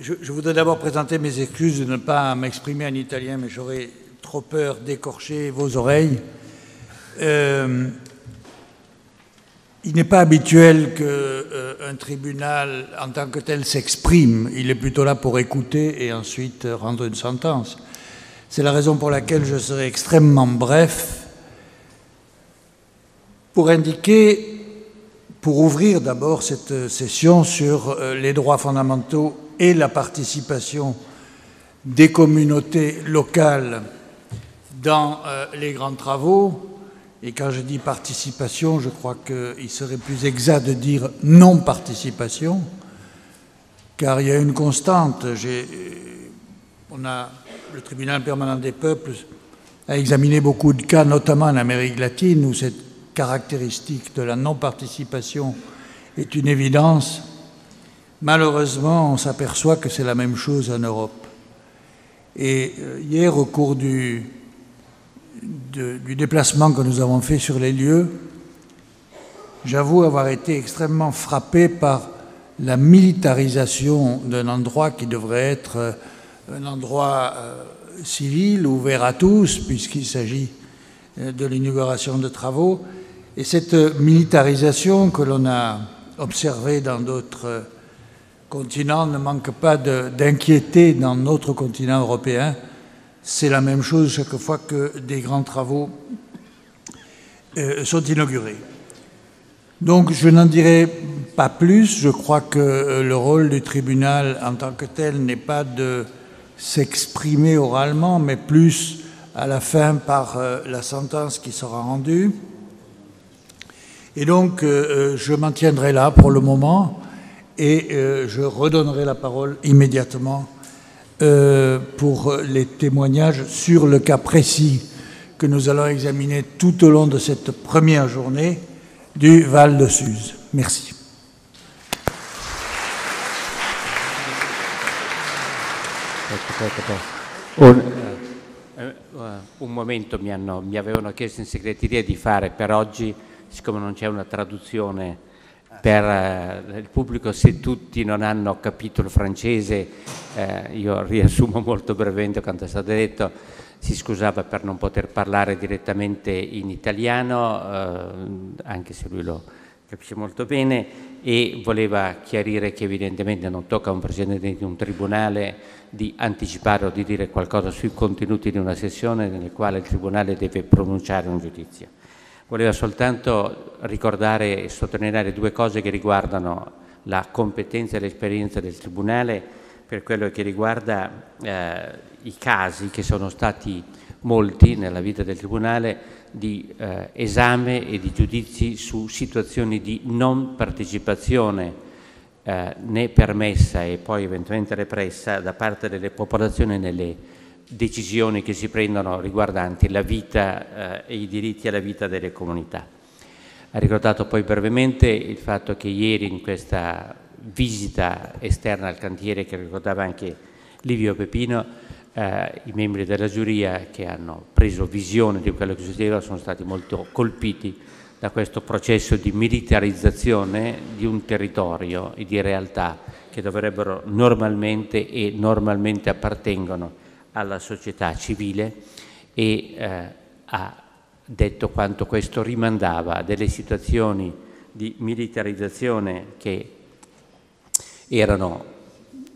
Je voudrais d'abord présenter mes excuses de ne pas m'exprimer en italien, mais j'aurais trop peur d'écorcher vos oreilles. Il n'est pas habituel qu'un tribunal en tant que tel s'exprime. Il est plutôt là pour écouter et ensuite rendre une sentence. C'est la raison pour laquelle je serai extrêmement bref pour indiquer, pour ouvrir d'abord cette session sur les droits fondamentaux et la participation des communautés locales dans les grands travaux. Et quand je dis participation, je crois qu'il serait plus exact de dire non-participation, car il y a une constante. Le tribunal permanent des peuples a examiné beaucoup de cas, notamment en Amérique latine, où cette caractéristique de la non-participation est une évidence. Malheureusement, on s'aperçoit que c'est la même chose en Europe. Et hier, au cours du déplacement que nous avons fait sur les lieux, j'avoue avoir été extrêmement frappé par la militarisation d'un endroit qui devrait être un endroit civil, ouvert à tous, puisqu'il s'agit de l'inauguration de travaux. Et cette militarisation que l'on a observée dans d'autres continents ne manque pas d'inquiéter dans notre continent européen. C'est la même chose chaque fois que des grands travaux sont inaugurés. Donc je n'en dirai pas plus. Je crois que le rôle du tribunal en tant que tel n'est pas de s'exprimer oralement, mais plus à la fin par la sentence qui sera rendue. Et donc je m'en tiendrai là pour le moment et je redonnerai la parole immédiatement pour les témoignages sur le cas précis que nous allons examiner tout au long de cette première journée du Val de Suse. Merci. Un momento mi avevano chiesto in segreteria di fare per oggi, siccome non c'è una traduzione per il pubblico, se tutti non hanno capito il francese, io riassumo molto brevemente quanto è stato detto. Si scusava per non poter parlare direttamente in italiano, anche se lui lo capisce molto bene, e voleva chiarire che evidentemente non tocca a un presidente di un tribunale di anticipare o di dire qualcosa sui contenuti di una sessione nel quale il tribunale deve pronunciare un giudizio. Voleva soltanto ricordare e sottolineare due cose che riguardano la competenza e l'esperienza del Tribunale per quello che riguarda i casi che sono stati molti nella vita del Tribunale di esame e di giudizi su situazioni di non partecipazione né permessa e poi eventualmente repressa da parte delle popolazioni nelle decisioni che si prendono riguardanti la vita e i diritti alla vita delle comunità. Ha ricordato poi brevemente il fatto che ieri in questa visita esterna al cantiere che ricordava anche Livio Pepino, i membri della giuria che hanno preso visione di quello che succedeva sono stati molto colpiti da questo processo di militarizzazione di un territorio e di realtà che dovrebbero normalmente appartengono alla società civile, e ha detto quanto questo rimandava a delle situazioni di militarizzazione che erano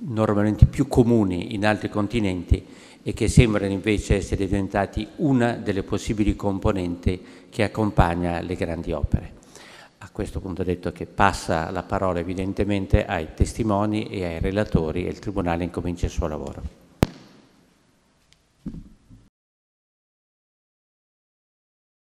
normalmente più comuni in altri continenti e che sembrano invece essere diventati una delle possibili componenti che accompagna le grandi opere. A questo punto ho detto che passa la parola evidentemente ai testimoni e ai relatori e il Tribunale incomincia il suo lavoro.